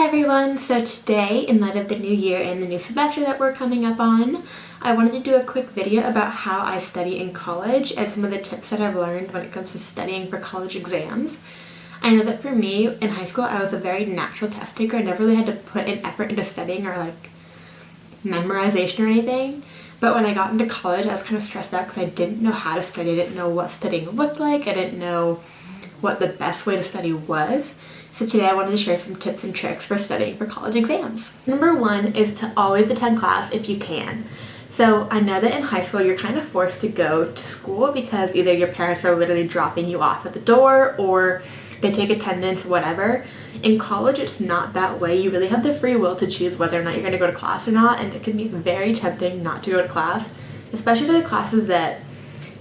everyone! So today, in light of the new year and the new semester that we're coming up on, I wanted to do a quick video about how I study in college and some of the tips that I've learned when it comes to studying for college exams. I know that for me, in high school, I was a very natural test taker. I never really had to put an effort into studying or memorization or anything. But when I got into college, I was kind of stressed out because I didn't know how to study. I didn't know what studying looked like. I didn't know what the best way to study was. So today I wanted to share some tips and tricks for studying for college exams. Number one is to always attend class if you can. So I know that in high school you're kind of forced to go to school because either your parents are literally dropping you off at the door or they take attendance, whatever. In college it's not that way. You really have the free will to choose whether or not you're going to go to class or not, and it can be very tempting not to go to class, especially for the classes that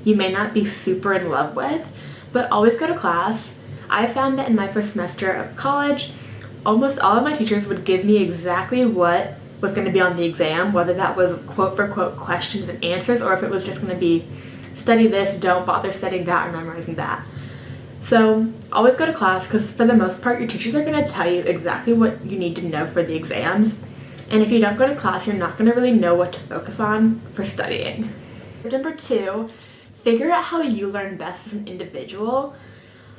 you may not be super in love with, but always go to class. I found that in my first semester of college, almost all of my teachers would give me exactly what was going to be on the exam, whether that was quote for quote questions and answers, or if it was just going to be study this, don't bother studying that or memorizing that. So always go to class because for the most part your teachers are going to tell you exactly what you need to know for the exams, and if you don't go to class you're not going to really know what to focus on for studying. Number two, figure out how you learn best as an individual.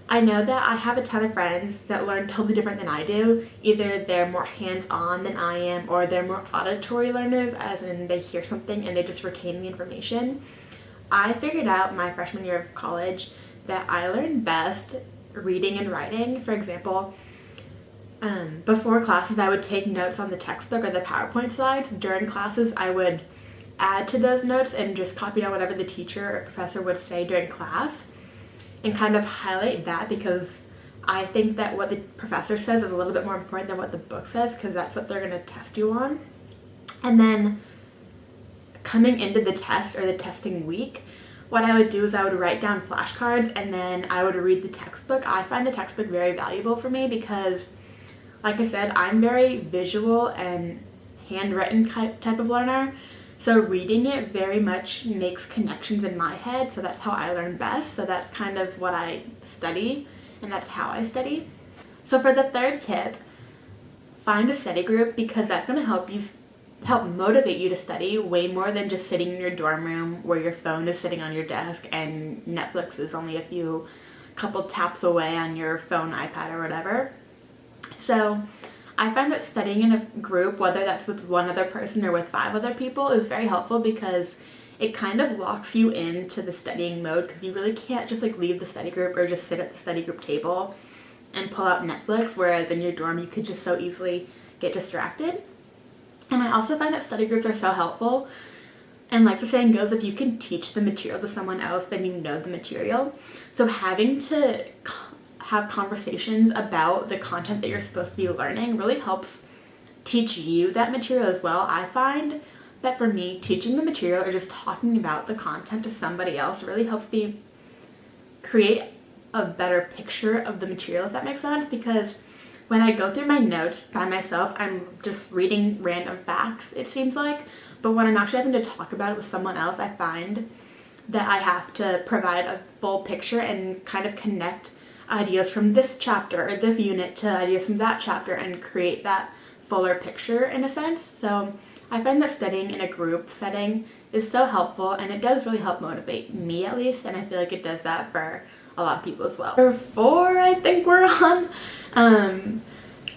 I know that I have a ton of friends that learn totally different than I do. Either they're more hands-on than I am, or they're more auditory learners, as in they hear something and they just retain the information. I figured out my freshman year of college that I learned best reading and writing. For example, before classes I would take notes on the textbook or the PowerPoint slides. During classes I would add to those notes and just copy down whatever the teacher or professor would say during class, and kind of highlight that because I think that what the professor says is a little bit more important than what the book says, because that's what they're going to test you on. And then coming into the test or the testing week, what I would do is I would write down flashcards and then I would read the textbook. I find the textbook very valuable for me because, like I said, I'm very visual and handwritten type of learner. So reading it very much makes connections in my head, so that's how I learn best. So that's kind of what I study, and that's how I study. So for the third tip, find a study group, because that's going to help motivate you to study way more than just sitting in your dorm room where your phone is sitting on your desk and Netflix is only a couple taps away on your phone, iPad, or whatever. So I find that studying in a group, whether that's with one other person or with 5 other people, is very helpful because it kind of locks you into the studying mode, because you really can't just leave the study group or just sit at the study group table and pull out Netflix, whereas in your dorm you could just so easily get distracted. And I also find that study groups are so helpful, and like the saying goes, if you can teach the material to someone else, then you know the material. So having to have conversations about the content that you're supposed to be learning really helps teach you that material as well. I find that for me, teaching the material or just talking about the content to somebody else really helps me create a better picture of the material, if that makes sense, because when I go through my notes by myself, I'm just reading random facts, it seems like, but when I'm actually having to talk about it with someone else, I find that I have to provide a full picture and kind of connect ideas from this chapter or this unit to ideas from that chapter and create that fuller picture in a sense. So I find that studying in a group setting is so helpful, and it does really help motivate me at least, and I feel like it does that for a lot of people as well. Number 4, I think we're on.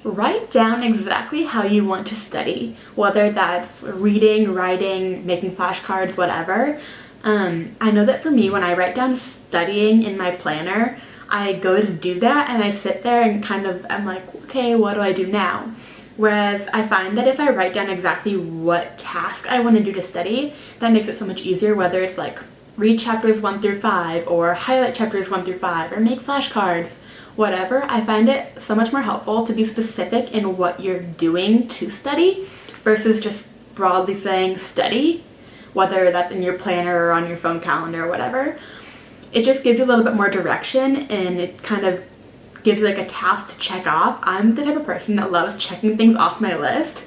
Write down exactly how you want to study, whether that's reading, writing, making flashcards, whatever. I know that for me, when I write down studying in my planner, I go to do that and I sit there and I'm like, okay, what do I do now? Whereas I find that if I write down exactly what task I want to do to study, that makes it so much easier, whether it's read chapters 1 through 5 or highlight chapters 1 through 5 or make flashcards, whatever. I find it so much more helpful to be specific in what you're doing to study versus just broadly saying study, whether that's in your planner or on your phone calendar or whatever. It just gives you a little bit more direction, and it kind of gives you a task to check off. I'm the type of person that loves checking things off my list,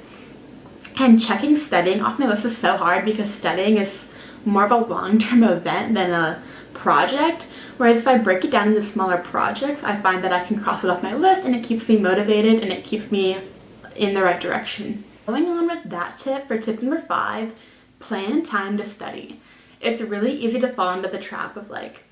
and checking studying off my list is so hard because studying is more of a long-term event than a project, whereas if I break it down into smaller projects, I find that I can cross it off my list and it keeps me motivated and it keeps me in the right direction. Going on with that tip, for tip number 5, plan time to study. It's really easy to fall into the trap of like,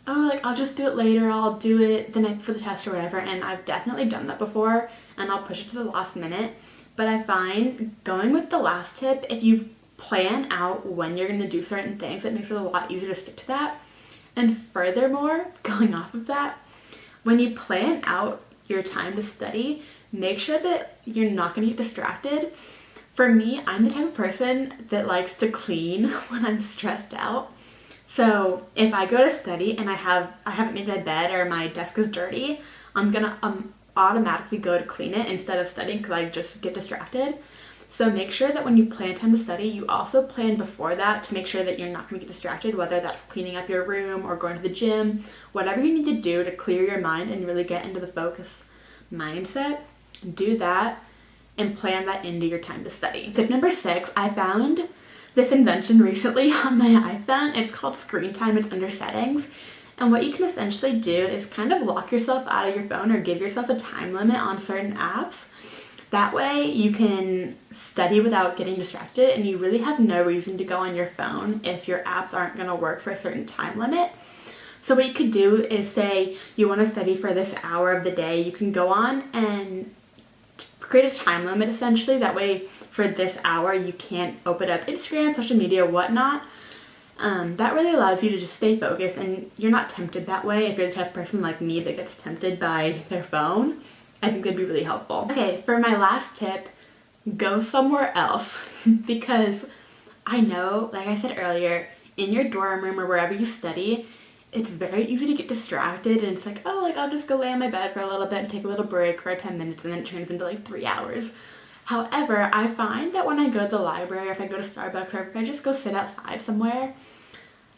oh, like I'll just do it later, I'll do it the night before the test or whatever, and I've definitely done that before, and I'll push it to the last minute. But I find going with the last tip, if you plan out when you're going to do certain things, it makes it a lot easier to stick to that. And furthermore, going off of that, when you plan out your time to study, make sure that you're not going to get distracted. For me, I'm the type of person that likes to clean when I'm stressed out. So if I go to study and I haven't made my bed or my desk is dirty, I'm gonna automatically go to clean it instead of studying because I just get distracted. So make sure that when you plan time to study, you also plan before that to make sure that you're not going to get distracted, whether that's cleaning up your room or going to the gym, whatever you need to do to clear your mind and really get into the focus mindset, do that and plan that into your time to study. Tip number 6, I found this invention recently on my iPhone. It's called Screen Time. It's under settings. And what you can essentially do is kind of lock yourself out of your phone or give yourself a time limit on certain apps. That way you can study without getting distracted, and you really have no reason to go on your phone if your apps aren't going to work for a certain time limit. So what you could do is say you want to study for this hour of the day. You can go on and create a time limit essentially. That way for this hour you can't open up Instagram, social media, whatnot. That really allows you to just stay focused, and you're not tempted that way. If you're the type of person like me that gets tempted by their phone, I think that'd be really helpful. Okay, for my last tip, go somewhere else because I know, like I said earlier, in your dorm room or wherever you study, it's very easy to get distracted, and it's like, oh, like I'll just go lay on my bed for a little bit and take a little break for 10 minutes, and then it turns into like 3 hours. However, I find that when I go to the library, or if I go to Starbucks, or if I just go sit outside somewhere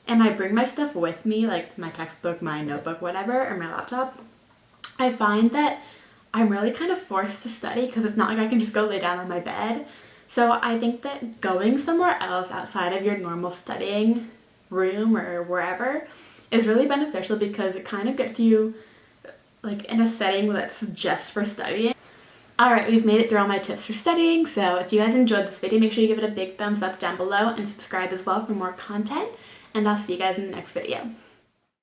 and I bring my stuff with me, like my textbook, my notebook, whatever, or my laptop, I find that I'm really kind of forced to study because it's not like I can just go lay down on my bed. So I think that going somewhere else outside of your normal studying room or wherever is really beneficial because it kind of gets you like in a setting that's just for studying. Alright, we've made it through all my tips for studying, so if you guys enjoyed this video, make sure you give it a big thumbs up down below and subscribe as well for more content, and I'll see you guys in the next video.